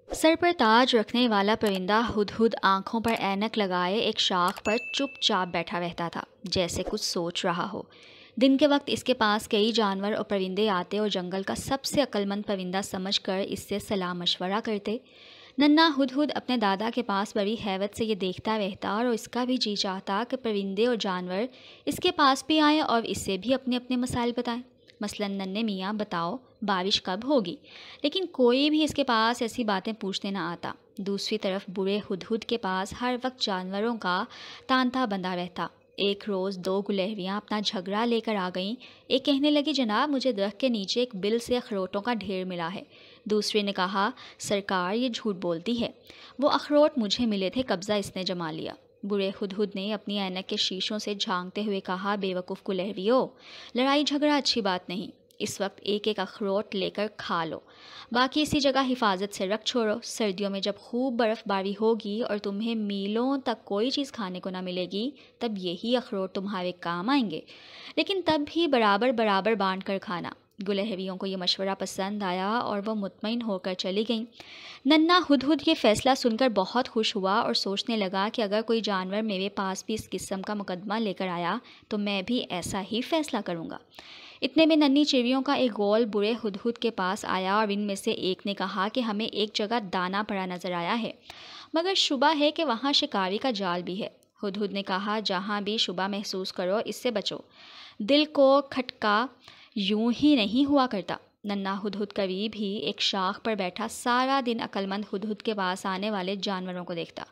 Sir पर ताज रखने वाला परिंदा हुदहुद आंखों पर ऐनक लगाए एक शाख पर चुपचाप बैठा रहता था, जैसे कुछ सोच रहा हो। दिन के वक्त इसके पास कई जानवर और परिंदे आते और जंगल का सबसे अक्लमंद परिंदा समझकर इससे सलाह मशवरा करते। नन्हा हुदहुद अपने दादा के पास बड़ी हैबत से ये देखता रहता और इसका भी जी चाहता कि परिंदे और जानवर इसके पास भी आएँ और इससे भी अपने अपने मसाइल बताएं। मसलन, नन्हे मियाँ बताओ बारिश कब होगी, लेकिन कोई भी इसके पास ऐसी बातें पूछने ना आता। दूसरी तरफ बूढ़े हुदहुद के पास हर वक्त जानवरों का तांता बंधा रहता। एक रोज़ दो गुलहरियाँ अपना झगड़ा लेकर आ गईं। एक कहने लगी, जनाब मुझे दरख्त के नीचे एक बिल से अखरोटों का ढेर मिला है। दूसरे ने कहा, सरकार ये झूठ बोलती है, वो अखरोट मुझे मिले थे, कब्ज़ा इसने जमा लिया। बूढ़े हुदहुद ने अपनी ऐनक के शीशों से झांकते हुए कहा, बेवकूफ़ गुलहरियों, लड़ाई झगड़ा अच्छी बात नहीं। इस वक्त एक एक अखरोट लेकर खा लो, बाकी इसी जगह हिफाजत से रख छोड़ो। सर्दियों में जब खूब बर्फ़बारी होगी और तुम्हें मीलों तक कोई चीज़ खाने को ना मिलेगी, तब यही अखरोट तुम्हारे काम आएंगे, लेकिन तब भी बराबर बराबर बांट कर खाना। गुलहरियों को ये मशवरा पसंद आया और वो मुतमईन होकर चली गईं। नन्हा हुदहुद ये फ़ैसला सुनकर बहुत खुश हुआ और सोचने लगा कि अगर कोई जानवर मेरे पास भी इस किस्म का मुकदमा लेकर आया तो मैं भी ऐसा ही फ़ैसला करूँगा। इतने में नन्ही चिड़ियों का एक गोल बूढ़े हुदहुद के पास आया और इनमें से एक ने कहा कि हमें एक जगह दाना पड़ा नज़र आया है, मगर शुबा है कि वहाँ शिकारी का जाल भी है। हुदहुद ने कहा, जहाँ भी शुबा महसूस करो इससे बचो, दिल को खटका यूं ही नहीं हुआ करता। नन्हा हुदहुद करीब ही एक शाख पर बैठा सारा दिन अक्लमंद हुदहुद के पास आने वाले जानवरों को देखता।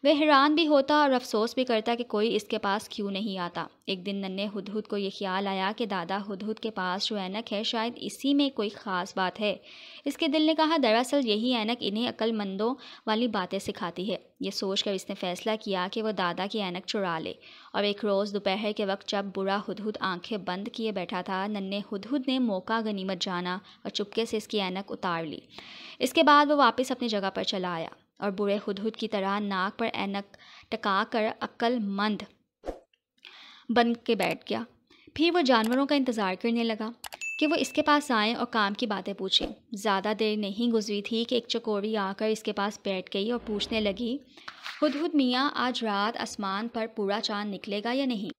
वह हैरान भी होता और अफसोस भी करता कि कोई इसके पास क्यों नहीं आता। एक दिन नन्हे हुदहुद को ये ख्याल आया कि दादा हुदहुद के पास जो ऐनक है शायद इसी में कोई ख़ास बात है। इसके दिल ने कहा, दरअसल यही ऐनक इन्हें अक्लमंदों वाली बातें सिखाती है। ये सोचकर इसने फ़ैसला किया कि वो दादा की ऐनक चुरा ले। और एक रोज़ दोपहर के वक्त जब बूढ़ा हुदहुद आंखें बंद किए बैठा था, नन्हे हुदहुद ने मौका गनीमत जाना और चुपके से इसकी ऐनक उतार ली। इसके बाद वो वापस अपनी जगह पर चला आया और बूढ़े हुदहुद की तरह नाक पर ऐनक टका कर अक्लमंद बन के बैठ गया। फिर वो जानवरों का इंतज़ार करने लगा कि वो इसके पास आएँ और काम की बातें पूछें। ज़्यादा देर नहीं गुजरी थी कि एक चकोरी आकर इसके पास बैठ गई और पूछने लगी, हुदहुद मियाँ, आज रात आसमान पर पूरा चाँद निकलेगा या नहीं?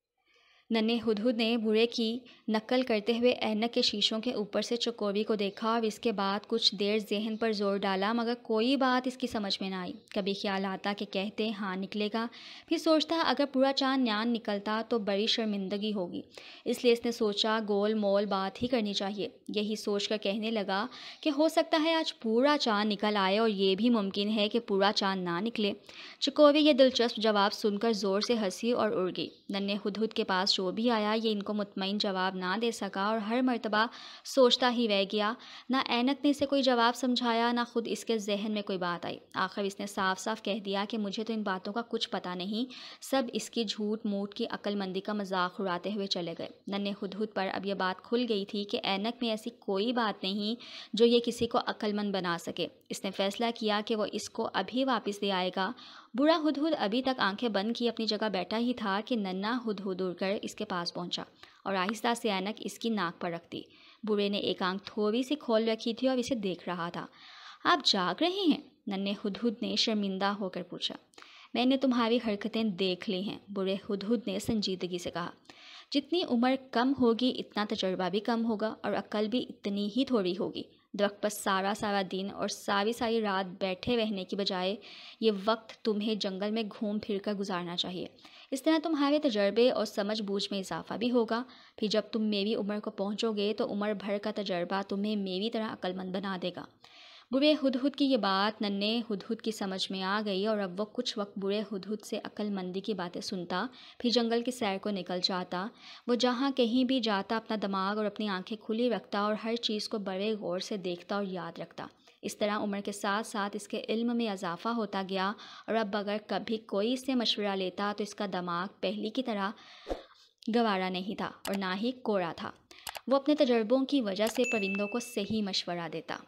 नन्हे हुदहुद ने बूढ़े की नकल करते हुए ऐनक के शीशों के ऊपर से चकोरी को देखा और इसके बाद कुछ देर ज़हन पर जोर डाला, मगर कोई बात इसकी समझ में ना आई। कभी ख्याल आता कि कहते हाँ निकलेगा, फिर सोचता अगर पूरा चाँद ना निकलता तो बड़ी शर्मिंदगी होगी, इसलिए इसने सोचा गोल मोल बात ही करनी चाहिए। यही सोचकर कहने लगा कि हो सकता है आज पूरा चाँद निकल आए और ये भी मुमकिन है कि पूरा चाँद ना निकले। चकोरी ये दिलचस्प जवाब सुनकर ज़ोर से हंसी और उड़ गई। नन्हे हुदहुद के पास जो भी आया ये इनको मुतमईन जवाब ना दे सका और हर मर्तबा सोचता ही रह गया। ना ऐनक ने इसे कोई जवाब समझाया, ना खुद इसके जहन में कोई बात आई। आखिर इसने साफ साफ कह दिया कि मुझे तो इन बातों का कुछ पता नहीं, सब इसकी झूठ मूठ की अक्लमंदी का मजाक उड़ाते हुए चले गए। नन्हे हुदहुद पर अब यह बात खुल गई थी कि ऐनक में ऐसी कोई बात नहीं जो ये किसी को अक्लमंद बना सके। इसने फैसला किया कि वो इसको अभी वापस ले आएगा। बूढ़ा हुदहुद अभी तक आंखें बंद की अपनी जगह बैठा ही था कि नन्हा हुदहुद उड़कर इसके पास पहुंचा और आहिस्ता से ऐनक इसकी नाक पर रख दी। बूढ़े ने एक आंख थोड़ी सी खोल रखी थी और इसे देख रहा था। आप जाग रहे हैं? नन्हे हुदहुद ने शर्मिंदा होकर पूछा। मैंने तुम्हारी हरकतें देख ली हैं, बूढ़े हुदहुद ने संजीदगी से कहा। जितनी उम्र कम होगी इतना तजर्बा भी कम होगा और अक्ल भी इतनी ही थोड़ी होगी। दरख्त पर सारा सारा दिन और सारी सारी रात बैठे रहने की बजाय ये वक्त तुम्हें जंगल में घूम फिर कर गुजारना चाहिए। इस तरह तुम्हारे तजर्बे और समझ बूझ में इजाफा भी होगा। फिर जब तुम मेरी उम्र को पहुँचोगे तो उम्र भर का तजर्बा तुम्हें मेरी तरह अक्लमंद बना देगा। बूढ़े हुदहुद की ये बात नन्हे हुदहुद की समझ में आ गई और अब वो कुछ वक्त बूढ़े हुदहुद से अक्लमंदी की बातें सुनता, फिर जंगल की सैर को निकल जाता। वो जहाँ कहीं भी जाता अपना दिमाग और अपनी आंखें खुली रखता और हर चीज़ को बड़े गौर से देखता और याद रखता। इस तरह उम्र के साथ साथ इसके इल्म में इजाफा होता गया और अब अगर कभी कोई इससे मशवरा लेता तो इसका दिमाग पहली की तरह गंवारा नहीं था और ना ही कोरा था। वो अपने तजर्बों की वजह से परिंदों को सही मशवरा देता।